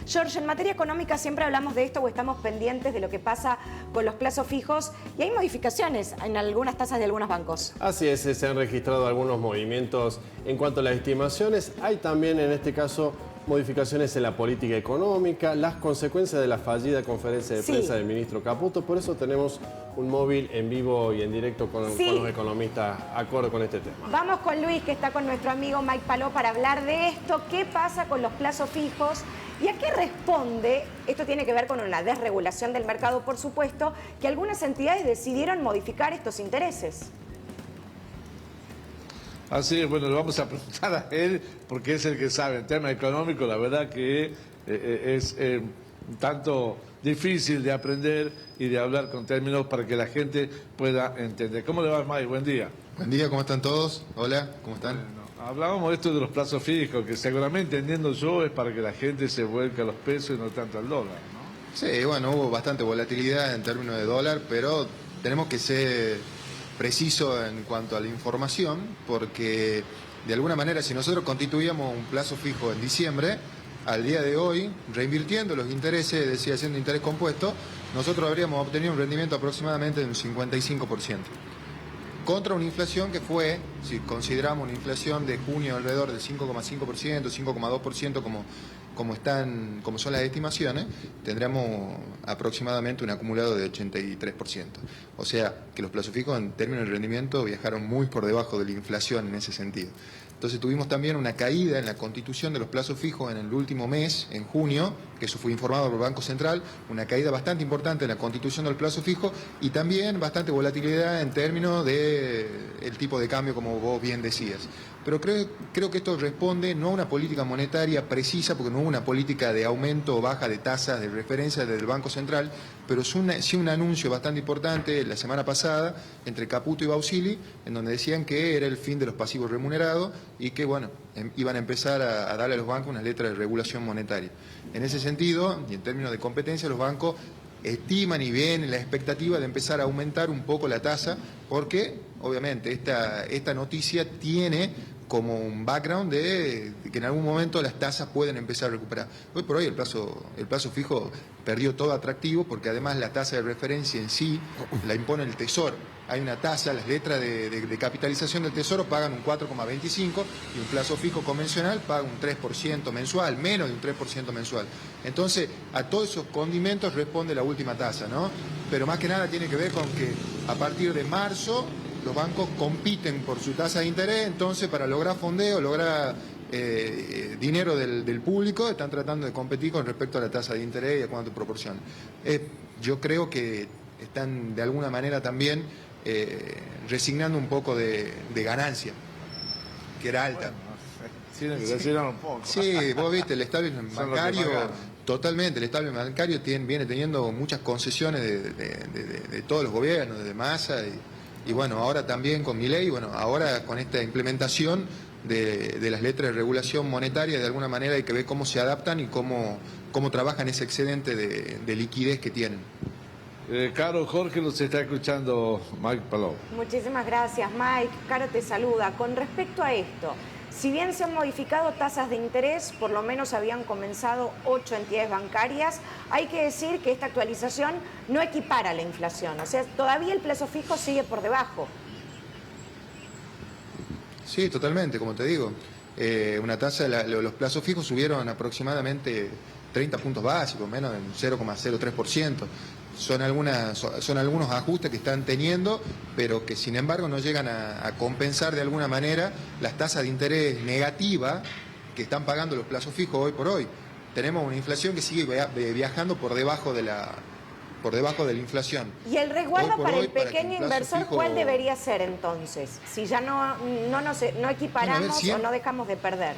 George, en materia económica siempre hablamos de esto o estamos pendientes de lo que pasa con los plazos fijos y hay modificaciones en algunas tasas de algunos bancos. Así es, se han registrado algunos movimientos en cuanto a las estimaciones. Hay también en este caso modificaciones en la política económica, las consecuencias de la fallida conferencia de prensa del ministro Caputo. Por eso tenemos un móvil en vivo y en directo con los economistas acorde con este tema. Vamos con Luis, que está con nuestro amigo Mike Paló para hablar de esto. ¿Qué pasa con los plazos fijos? ¿Y a qué responde? Esto tiene que ver con una desregulación del mercado, por supuesto, que algunas entidades decidieron modificar estos intereses. Así es, bueno, le vamos a preguntar a él, porque es el que sabe. En tema económico, la verdad que es un tanto difícil de aprender y de hablar con términos para que la gente pueda entender. ¿Cómo le va, Mike? Buen día. Buen día, ¿cómo están todos? Hola, ¿cómo están? Bueno, hablábamos de esto de los plazos fijos, que seguramente, entiendo yo, es para que la gente se vuelque a los pesos y no tanto al dólar, ¿no? Sí, bueno, hubo bastante volatilidad en términos de dólar, pero tenemos que ser precisos en cuanto a la información, porque de alguna manera si nosotros constituíamos un plazo fijo en diciembre, al día de hoy, reinvirtiendo los intereses, decía haciendo interés compuesto, nosotros habríamos obtenido un rendimiento aproximadamente de un 55%. Contra una inflación que fue, si consideramos una inflación de junio alrededor del 5,5%, 5,2% como son las estimaciones, tendremos aproximadamente un acumulado de 83%. O sea, que los plazos fijos en términos de rendimiento viajaron muy por debajo de la inflación en ese sentido. Entonces tuvimos también una caída en la constitución de los plazos fijos en el último mes, en junio, que eso fue informado por el Banco Central, una caída bastante importante en la constitución del plazo fijo y también bastante volatilidad en términos del tipo de cambio, como vos bien decías. Pero creo que esto responde no a una política monetaria precisa, porque no hubo una política de aumento o baja de tasas de referencia del Banco Central, pero sí un anuncio bastante importante la semana pasada entre Caputo y Bausili, en donde decían que era el fin de los pasivos remunerados y que, bueno, iban a empezar a darle a los bancos una letra de regulación monetaria. En ese sentido, y en términos de competencia, los bancos estiman y ven la expectativa de empezar a aumentar un poco la tasa, porque obviamente esta noticia tiene como un background de que en algún momento las tasas pueden empezar a recuperar. Hoy por hoy el plazo fijo perdió todo atractivo, porque además la tasa de referencia en sí la impone el Tesoro. Hay una tasa, las letras de capitalización del Tesoro pagan un 4,25 y un plazo fijo convencional paga un 3% mensual, menos de un 3% mensual. Entonces, a todos esos condimentos responde la última tasa, ¿no? Pero más que nada tiene que ver con que a partir de marzo los bancos compiten por su tasa de interés, entonces para lograr fondeo, lograr dinero del público, están tratando de competir con respecto a la tasa de interés y a cuánto proporciona. Yo creo que están de alguna manera también resignando un poco de ganancia, que era alta. Bueno, resignando un poco. Sí, vos viste, el establishment bancario, totalmente, el establishment bancario viene teniendo muchas concesiones de todos los gobiernos, de Massa y bueno, ahora también con Milei, bueno, ahora con esta implementación de las letras de regulación monetaria, de alguna manera hay que ver cómo se adaptan y cómo trabajan ese excedente de liquidez que tienen. Caro, Jorge, los está escuchando Mike Paló. Muchísimas gracias, Mike. Caro te saluda. Con respecto a esto, si bien se han modificado tasas de interés, por lo menos habían comenzado 8 entidades bancarias, hay que decir que esta actualización no equipara la inflación, o sea, todavía el plazo fijo sigue por debajo. Sí, totalmente, como te digo. Una tasa, los plazos fijos subieron aproximadamente 30 puntos básicos, menos del 0,03%. Son algunos ajustes que están teniendo, pero que sin embargo no llegan a compensar de alguna manera las tasas de interés negativas que están pagando los plazos fijos hoy por hoy. Tenemos una inflación que sigue viajando por debajo de la inflación. ¿Y el resguardo para el pequeño inversor fijo, cuál debería ser entonces? Si ya no equiparamos o no dejamos de perder.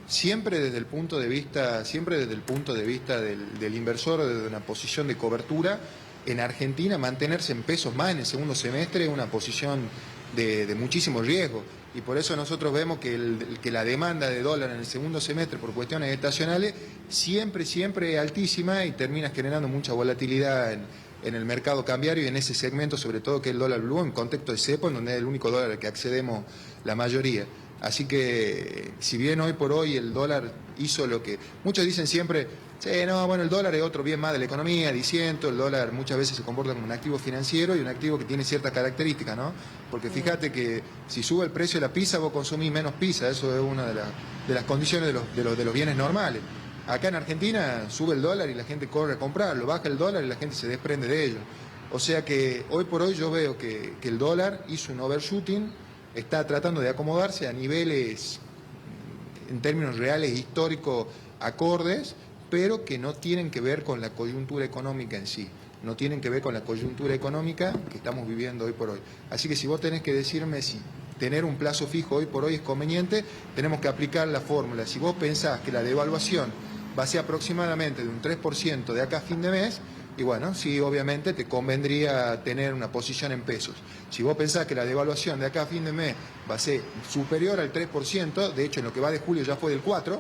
Siempre desde el punto de vista del inversor, desde una posición de cobertura, en Argentina mantenerse en pesos más en el segundo semestre es una posición de muchísimo riesgo. Y por eso nosotros vemos que la demanda de dólar en el segundo semestre por cuestiones estacionales siempre es altísima y termina generando mucha volatilidad en el mercado cambiario y en ese segmento, sobre todo que es el dólar blue, en contexto de cepo, en donde es el único dólar al que accedemos la mayoría. Así que, si bien hoy por hoy el dólar hizo lo que... Muchos dicen siempre, sí, no, bueno, el dólar es otro bien más de la economía, diciendo, el dólar muchas veces se comporta como un activo financiero y un activo que tiene ciertas características, ¿no? Porque fíjate que si sube el precio de la pizza, vos consumís menos pizza, eso es una de las condiciones de los bienes normales. Acá en Argentina sube el dólar y la gente corre a comprarlo, baja el dólar y la gente se desprende de ello. O sea que hoy por hoy yo veo que el dólar hizo un overshooting, está tratando de acomodarse a niveles, en términos reales, históricos, acordes, pero que no tienen que ver con la coyuntura económica en sí, no tienen que ver con la coyuntura económica que estamos viviendo hoy por hoy. Así que si vos tenés que decirme si tener un plazo fijo hoy por hoy es conveniente, tenemos que aplicar la fórmula. Si vos pensás que la devaluación va a ser aproximadamente de un 3% de acá a fin de mes, y bueno, sí, obviamente te convendría tener una posición en pesos. Si vos pensás que la devaluación de acá a fin de mes va a ser superior al 3%, de hecho en lo que va de julio ya fue del 4%,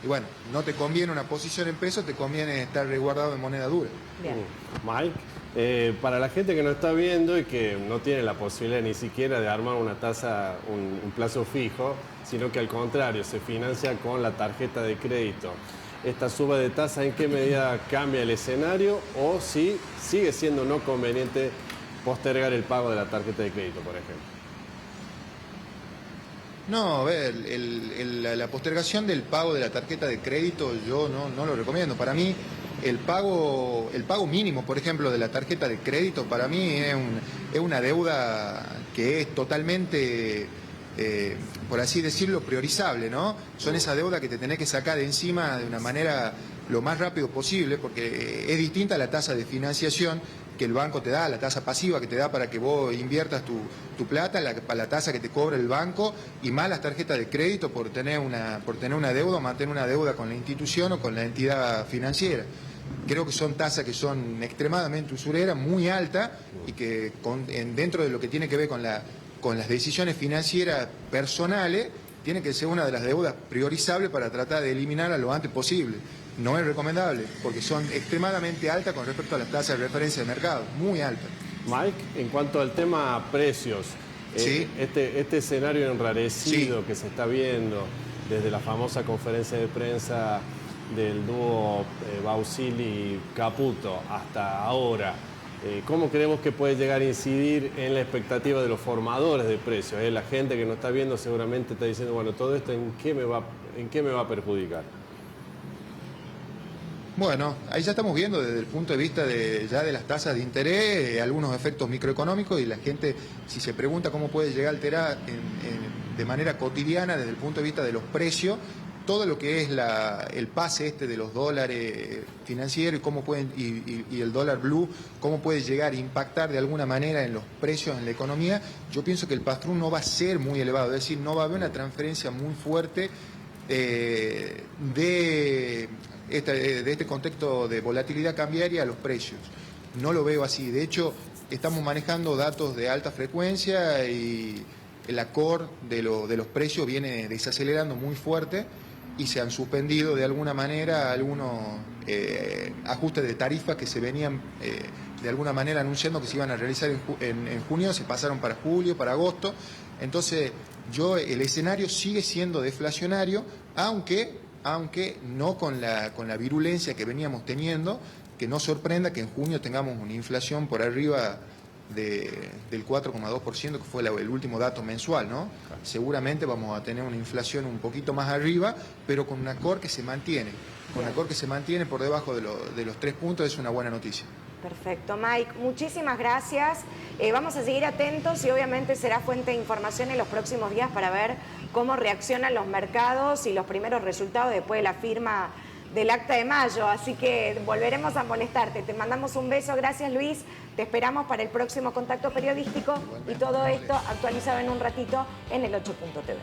y bueno, no te conviene una posición en pesos, te conviene estar resguardado en moneda dura. Bien. Mike, para la gente que no está viendo y que no tiene la posibilidad ni siquiera de armar una tasa, un plazo fijo, sino que al contrario, se financia con la tarjeta de crédito. ¿Esta suba de tasa en qué medida cambia el escenario o si sigue siendo no conveniente postergar el pago de la tarjeta de crédito, por ejemplo? No, a ver, la postergación del pago de la tarjeta de crédito yo no lo recomiendo. Para mí, el pago mínimo, por ejemplo, de la tarjeta de crédito, para mí es una deuda que es totalmente, por así decirlo, priorizable, ¿no? Son esa deuda que te tenés que sacar de encima de una manera lo más rápido posible, porque es distinta a la tasa de financiación que el banco te da, la tasa pasiva que te da para que vos inviertas tu plata, la tasa que te cobra el banco, y más las tarjetas de crédito por tener una deuda o mantener una deuda con la institución o con la entidad financiera. Creo que son tasas que son extremadamente usureras, muy altas, y que dentro de lo que tiene que ver con las decisiones financieras personales, tiene que ser una de las deudas priorizables para tratar de eliminarla lo antes posible. No es recomendable, porque son extremadamente altas con respecto a las tasas de referencia de mercado, muy altas. Mike, en cuanto al tema precios, ¿sí? este escenario enrarecido sí. que se está viendo desde la famosa conferencia de prensa del dúo Bausili-Caputo hasta ahora, ¿cómo creemos que puede llegar a incidir en la expectativa de los formadores de precios? La gente que nos está viendo seguramente está diciendo, bueno, todo esto ¿en qué me va a perjudicar? Bueno, ahí ya estamos viendo desde el punto de vista ya de las tasas de interés, algunos efectos microeconómicos, y la gente, si se pregunta cómo puede llegar a alterar de manera cotidiana desde el punto de vista de los precios, todo lo que es el pase de los dólares financieros y el dólar blue, cómo puede llegar a impactar de alguna manera en los precios en la economía, yo pienso que el pass-through no va a ser muy elevado, es decir, no va a haber una transferencia muy fuerte de este contexto de volatilidad cambiaria a los precios. No lo veo así. De hecho, estamos manejando datos de alta frecuencia y el acorde de los precios viene desacelerando muy fuerte, y se han suspendido de alguna manera algunos ajustes de tarifas que se venían de alguna manera anunciando que se iban a realizar en junio, se pasaron para julio, para agosto. Entonces, el escenario sigue siendo deflacionario, aunque no con la virulencia que veníamos teniendo, que no sorprenda que en junio tengamos una inflación por arriba del 4,2%, que fue el último dato mensual, ¿no? Seguramente vamos a tener una inflación un poquito más arriba, pero con un acorde que se mantiene. Con un acorde que se mantiene por debajo de los 3 puntos, es una buena noticia. Perfecto, Mike. Muchísimas gracias. Vamos a seguir atentos y obviamente será fuente de información en los próximos días para ver cómo reaccionan los mercados y los primeros resultados después de la firma del acta de mayo. Así que volveremos a molestarte. Te mandamos un beso. Gracias, Luis. Te esperamos para el próximo contacto periodístico y todo esto actualizado en un ratito en el 8.tv.